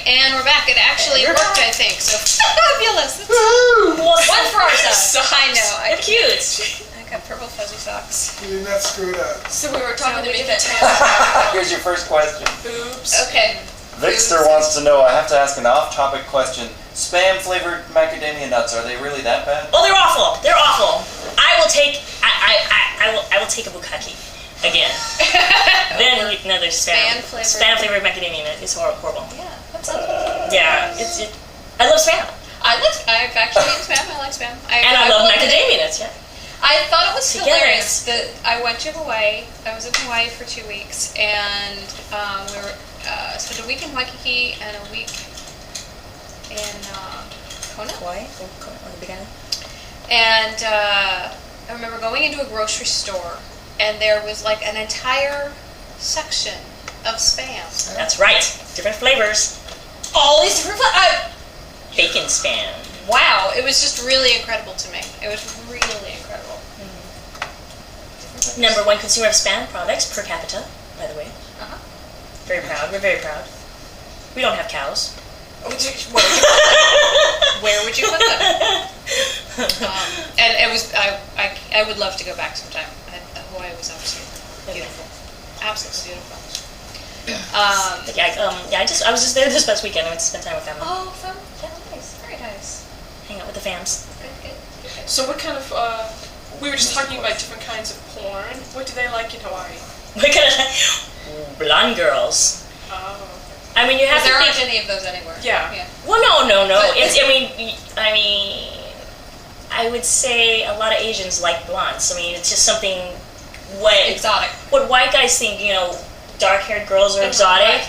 And we're back. It actually worked, I think. So fabulous. One for ourselves. I know. They're cute. I got purple fuzzy socks. You did not screw it up. So we were talking to Mika Tan. Here's your first question. Boobs. Okay. Vixter wants to know, I have to ask an off-topic question. Spam-flavored macadamia nuts, are they really that bad? Oh, they're awful. They're awful. I will take a bukkake again. Then another spam flavored macadamia nut is horrible. Yeah, that sounds good. Yeah, I love spam. I've actually eaten spam. I like spam. And I love macadamia nuts. Yeah. I thought it was Together. hilarious that I went to Hawaii. I was in Hawaii for 2 weeks, and we were spent a week in Waikiki and a week in Kona. Hawaii, on the Big Island. And I remember going into a grocery store, and there was like an entire section of spam. That's right. Different flavors. All these different Bacon spam. wow, it was just really incredible to me. It was really incredible. Number 1 consumer of spam products per capita, by the way. Uh-huh. Very proud. We're very proud. We don't have cows. Where would you put them? And it was I would love to go back sometime. Hawaii was absolutely beautiful, absolutely beautiful. I was just there this past weekend. I went to spend time with family. Oh, fun! Yeah, nice, very nice. Hang out with the fams. Good. So what kind of, we were just talking about different kinds of porn. What do they like in Hawaii? We're gonna blonde girls. Oh. I mean, you have There to aren't think. any of those anywhere. Yeah. Well, no. But- It's. I mean, I would say a lot of Asians like blondes. I mean, it's just something. Exotic. What white guys think, dark-haired girls are exotic. Right.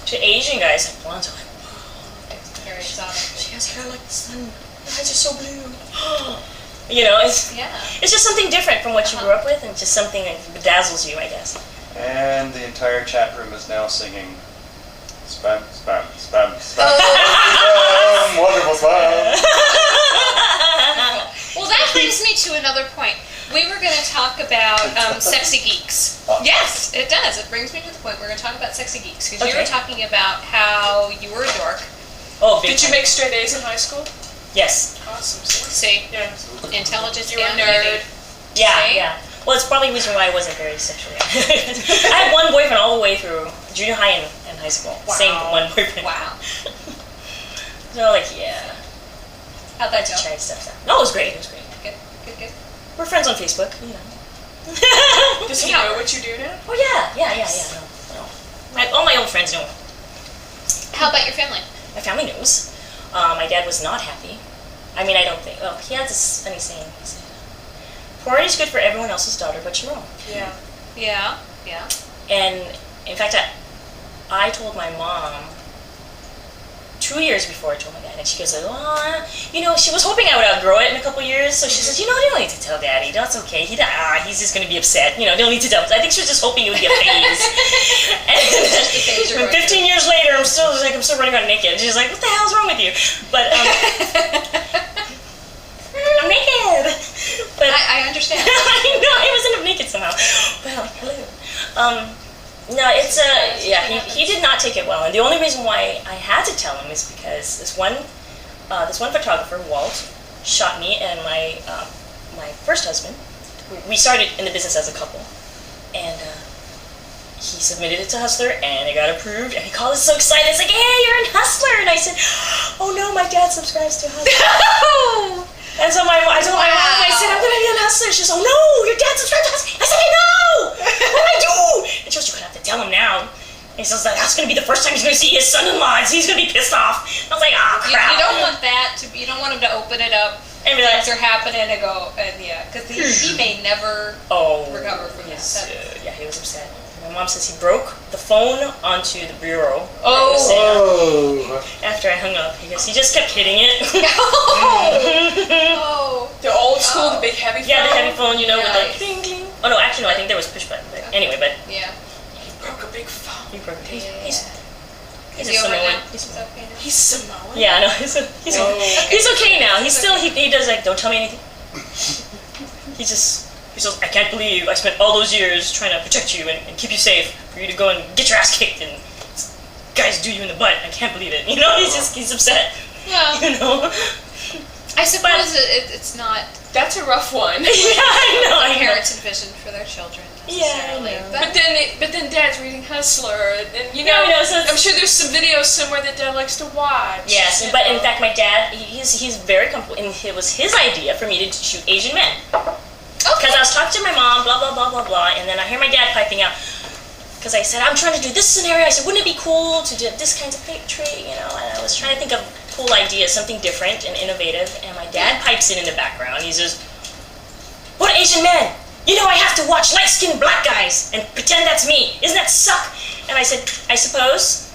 To Asian guys, like blondes are like, Very exotic. she has hair like the sun. Her eyes are so blue. It's Yeah. it's just something different from what you grew up with, and just something that bedazzles you, I guess. And the entire chat room is now singing spam, spam, spam, spam. Oh. Spam, wonderful spam. Well, that brings me to another point. We were going to talk about sexy geeks. Oh. Yes, it does. It brings me to the point we're going to talk about sexy geeks, because you Okay. were talking about how you were a dork. Oh, big Did you time. make straight A's in high school? Yes. Awesome. See, Yeah. intelligence You were a and nerd. beauty. Yeah, Right? yeah. Well, it's probably the reason why I wasn't very sexually active. I had one boyfriend all the way through junior high and high school. Wow. Same one boyfriend. Wow. So, yeah. How'd that To go? try stuff out. No, it was great. It was great. Good. We're friends on Facebook, Does he Yeah. know what you do now? Oh, yeah. No. All my old friends know. How about your family? My family knows. My dad was not happy. I mean, I don't think. Oh, he has this funny saying. He said, porn is good for everyone else's daughter, but your own. Yeah. Yeah. And in fact, I told my mom 2 years before I told my dad, and she goes, "Oh, she was hoping I would outgrow it in a couple years." So she says, "You don't need to tell Daddy. That's okay. He's just going to be upset. Don't need to tell." I think she was just hoping it would be a phase. And 15 years later, I'm still running around naked. She's like, "What the hell's wrong with you?" But I'm naked. But I understand. I know I was up naked somehow. Well, hello. No, it's he did not take it well, and the only reason why I had to tell him is because this one photographer, Walt, shot me and my first husband. We started in the business as a couple, and he submitted it to Hustler, and it got approved, and he called us so excited. It's like, "Hey, you're in Hustler!" And I said, "Oh no, my dad subscribes to Hustler." And so I told my mom, I said, "I'm going to be on Hustler." She goes, "Oh no, your dad subscribes to Hustler." I said, "I know! What do I do?" And she goes, "You're going to have to tell him now." And he says, "That's going to be the first time he's going to see his son-in-law. He's going to be pissed off." I was like, "Oh, crap." You don't want that you don't want him to open it up And be like, things are happening and go, and because he may never recover from that. Yeah, he was upset. My mom says he broke the phone onto the bureau. Oh. After I hung up, he just kept hitting it. Oh. The old school, the big heavy phone? Yeah, the heavy phone, with Nice. the ding ding. Oh no, actually no, I think there was push button. But anyway, Yeah. He broke a big phone. he broke it. Yeah. He's Is a he over Samoan. now? He's It's Samoan. okay now. He's Samoan? Yeah, no, he's okay now. He's still he does like, "Don't tell me anything." He says, "I can't believe I spent all those years trying to protect you and keep you safe for you to go and get your ass kicked and guys do you in the butt? I can't believe it. You know, he's upset. Well, You know. I suppose it's not That's a rough one. Yeah, I know. parents' envision for their children necessarily. Yeah, I know. But then Dad's reading Hustler, and you Yeah, know, I know, so it's- I'm sure there's some videos somewhere that Dad likes to watch. Yes, you but in know. fact, my dad, he's very comfortable, and it was his idea for me to shoot Asian men. Because I was talking to my mom, blah, blah, blah, blah, blah, and then I hear my dad piping out, because I said, I'm trying to do this scenario. I said, wouldn't it be cool to do this kind of tree, you know, and I was trying to think of cool ideas, something different and innovative, and my dad pipes in the background. He says, what Asian men? You know I have to watch light-skinned black guys and pretend that's me. Isn't that suck? And I said, I suppose.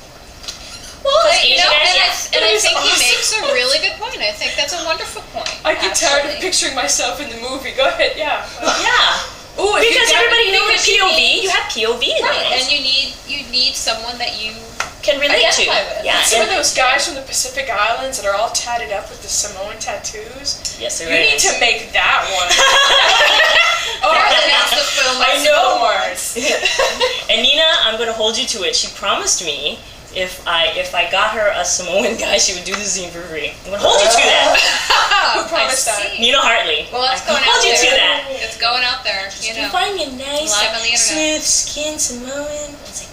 Well, you know, Guys, and I That is think he awesome. makes a really good point. I think that's a wonderful point. I get tired of actually. picturing myself in the movie. Go ahead, yeah. Yeah. Ooh, if you Because got- everybody knows because you POV. need- You have POV in Right, it. and you need someone that you Can relate to. identify with. Yeah. Some of and- those guys from the Pacific Islands that are all tatted up with the Samoan tattoos. Yes, You need to make that one. Apparently that's the film. I that's know. the awards. And Nina, I'm going to hold you to it. She promised me if I got her a Samoan guy, she would do the scene for free. I'm going to hold you to that. Who promised I that? see. Nina Hartley. Well, that's I going hold out you there. to that. It's going out there. You know. Find me a nice, Live on the internet. smooth skin Samoan. I was like,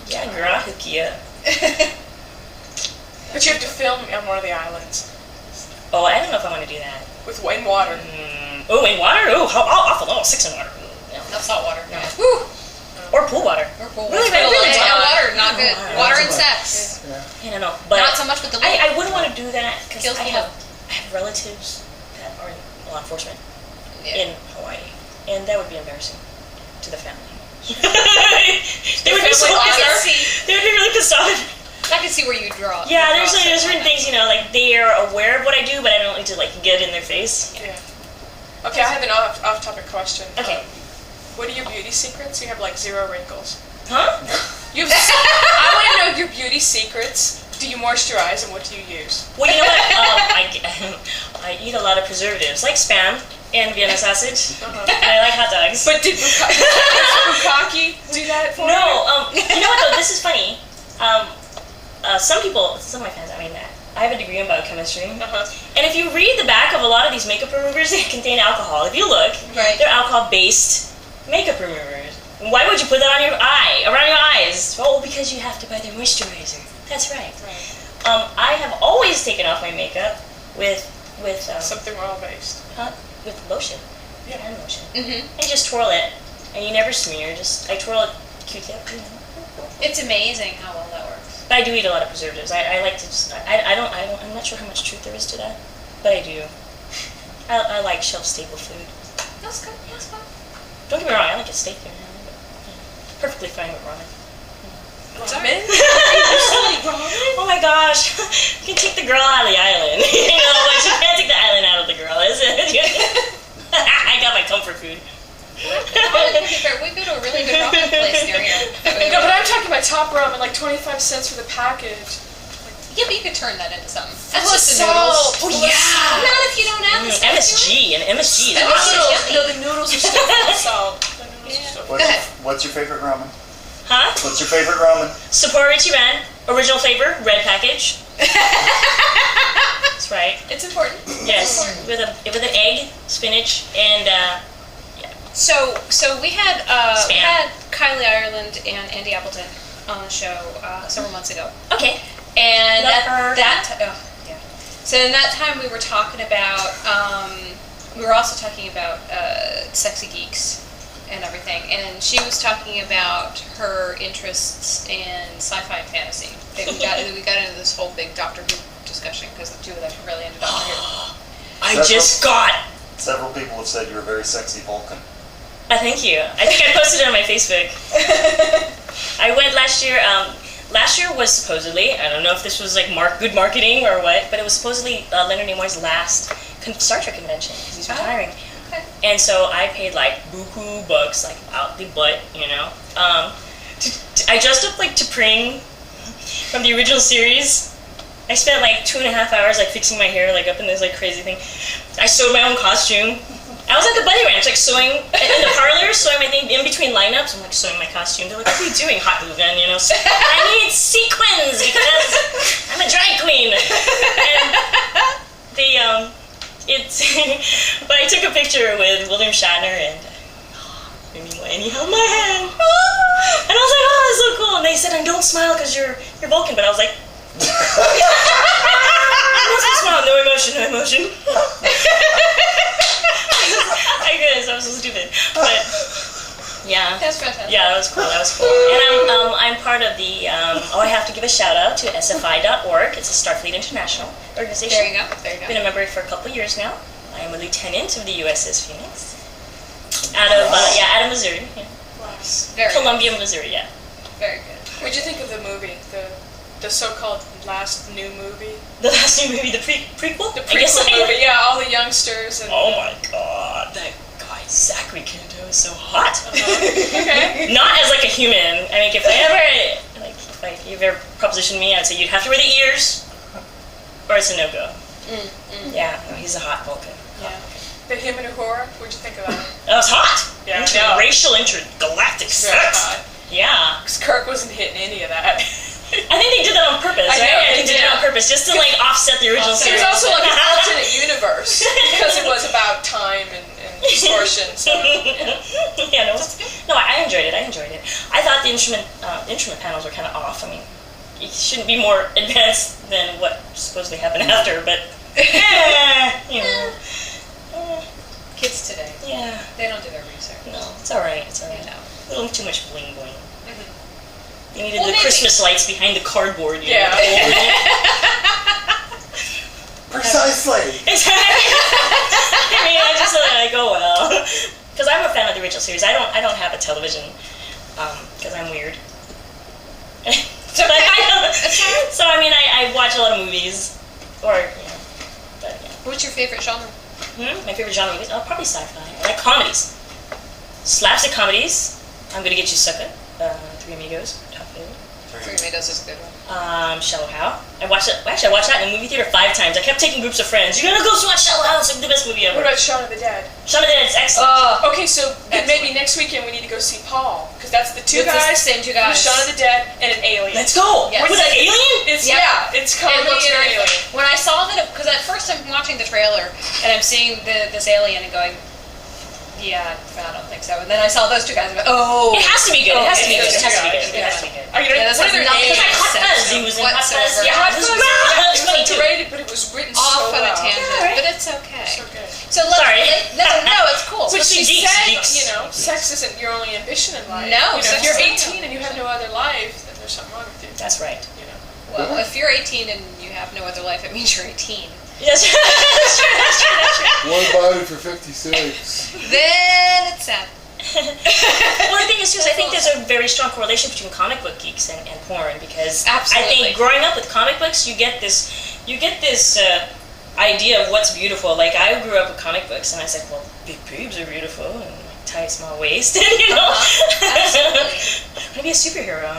yeah, girl, I'll hook you up. But you have to film on one of the islands Oh, I don't know if I want to do that. with in water. Oh, in water? Oh, how awful. Oh, 6 in water. No. Not salt water. No. Woo. Or pool water. Or pool Really, water. really Yeah, not. water, not good. Yeah, Water and not so much. sex. I don't know. But Not so much with the lake. I wouldn't want to do that because Kills I people. have relatives that are in law enforcement Yeah. in Hawaii, and that would be embarrassing to the family. They would be so family honor? pissed. They would be really pissed off. I can see where you draw. Yeah, you there's draw like, something certain like things, you know, like they are aware of what I do, but I don't need to like get in their face. Yeah. Okay, I have an off-topic question. Okay. What are your beauty secrets? You have like 0 wrinkles. Huh? You have, I want to know your beauty secrets. Do you moisturize and what do you use? Well, you know what? I eat a lot of preservatives, like Spam and Vienna sausage. Uh-huh. And I like hot dogs. But did Bukkake do that for you? No, you know what though? This is funny. Some of my fans, I have a degree in biochemistry. Uh-huh. And if you read the back of a lot of these makeup removers, they contain alcohol. If you look, Right. they're alcohol-based makeup removers. Why would you put that on your eye, around your eyes? Oh, because you have to buy their moisturizer. That's right. Right. I have always taken off my makeup with Something oil-based. with lotion, Yeah. hand lotion, Mm-hmm. and just twirl it. And you never smear. I twirl it Q-tip. It's amazing how well that works. But I do eat a lot of preservatives. I like to just, I'm not sure how much truth there is to that, but I do. I like shelf-stable food. That's good. That's fun. Don't get me wrong, I like a steak there now, but perfectly fine with ramen. Ramen? Oh my gosh, you can take the girl out of the island. You know, but you can't take the island out of the girl, is it? I got my comfort food. We go to a really good ramen place near here. No, but I'm talking about top ramen, like 25 cents for the package. Yeah, but you could turn that into something. Full That's just of the noodles. salt. Oh yeah! Not if you don't have the stuff. MSG and MSG. MSG. That's yummy. No, the noodles are still full of salt. The noodles are Yeah. still Go ahead. What's your favorite ramen? Huh? What's your favorite ramen? Sapporo Ichiban, original flavor, red package. That's right. It's important. Yes, with an egg, spinach, and So we had Spam. Kylie Ireland and Andy Appleton on the show several months ago, okay. and Love her. So in that time we were talking about we were also talking about sexy geeks and everything, and she was talking about her interests in sci-fi and fantasy. We got into this whole big Doctor Who discussion because the two of them are really into Doctor Who. I just got. Several people have said you're a very sexy Vulcan. Thank you. I think I posted it on my Facebook. I went last year. Last year was supposedly, I don't know if this was like good marketing or what, but it was supposedly Leonard Nimoy's last Star Trek convention because he's retiring. Okay. And so I paid like buku bucks, like out the butt, you know. I dressed up like T'Pring from the original series. I spent like 2.5 hours like fixing my hair like up in this like crazy thing. I sewed my own costume. I was at the bunny ranch, like sewing in the parlor, sewing my thing in between lineups. I'm like sewing my costume. They're like, "What are you doing, hot glue gun?" You know, so, I need sequins because I'm a drag queen. And but I took a picture with William Shatner and and he held my hand. And I was like, "Oh, that's so cool." And they said, "And don't smile because you're Vulcan." But I was like, "What's smile? No emotion, no emotion." I guess I was so stupid, but yeah. That's fantastic. Yeah, that was cool. That was cool. And I'm part of the. I have to give a shout out to SFI.org. It's a Starfleet International organization. There you go. There you go. Been a member for a couple of years now. I am a lieutenant of the USS Phoenix. Out of Missouri. Yeah. Wow. Very Columbia, good. Missouri. Yeah. Very good. What'd you think of the movie? The so-called last new movie? The last new movie, the prequel. The I guess prequel movie, yeah, all the youngsters and... Oh my god, that guy Zachary Quinto is so hot. Okay. Not as like a human. I mean, if you ever propositioned me, I'd say you'd have to wear the ears, or it's a no-go. Yeah, no, he's a hot Vulcan. Yeah. The him and Uhura, what'd you think of that? That was hot. Yeah, Interracial, intergalactic Very sex. hot. Yeah. Because Kirk wasn't hitting any of that. I think they did that on purpose, I right? know, I think they did they it on did. purpose, just to like offset the original It series. was also like an alternate universe, because it was about time and distortion, so, yeah. Yeah, no, I enjoyed it. I thought the instrument panels were kind of off. I mean, it shouldn't be more advanced than what supposedly happened after, but you know. Kids today, Yeah. they don't do their research. No, it's all right. It's all right. You know. A little too much bling bling. They needed Well, the maybe. Christmas lights behind the cardboard. You Yeah. know? Precisely. Exactly. I mean, I just like, oh well, because I'm a fan of the original series. I don't have a television because I'm weird. So I mean, I watch a lot of movies, or but yeah. What's your favorite genre? My favorite genre movies? Oh, probably sci-fi. I like comedies, slapstick comedies. I'm Gonna Get You Sucker. Three Amigos, top favorite. Three Amigos is a good one. Shallow Hal. I watched that in the movie theater 5 times. I kept taking groups of friends. You gotta go watch Shallow Hal. It's like the best movie ever. What about Shaun of the Dead? Shaun of the Dead is excellent. Okay, so then maybe next weekend we need to go see Paul, because that's the two It's the guys, same two guys. Shaun of the Dead and an alien. Let's go. Yes. With an alien? It's Yeah. it's comic books and alien. When I saw that, because at first I'm watching the trailer and I'm seeing this alien and going, yeah, I don't think so. And then I saw those two guys and went, oh. It has to be good. It has to be good. those It has to two be guys, good. It has to be good. Are you Yeah, this what has are their nothing names? to Hot do Fuzz. He was in Hot Fuzz. whatsoever. Yeah, Hot it was Fuzz, that was it funny was too. underrated, but it was written Off so on a well. tangent, Yeah, right. but it's okay. So good. So let's, Sorry. no, it's cool. So she Geeks, said, geeks. sex isn't your only ambition in life. No, if sex you're isn't. 18 and you have no other life, then there's something wrong with you. That's right. You know. Well, if you're 18 and you have no other life, it means you're 18. Yes. That's true. One body for 56. Then it's sad. Well, the thing is, too, is I think there's a very strong correlation between comic book geeks and porn, because I Absolutely. think growing up with comic books, you get this idea of what's beautiful. Like, I grew up with comic books, and I said, well, big boobs are beautiful, and like tight, small waist, and Absolutely. maybe a superhero.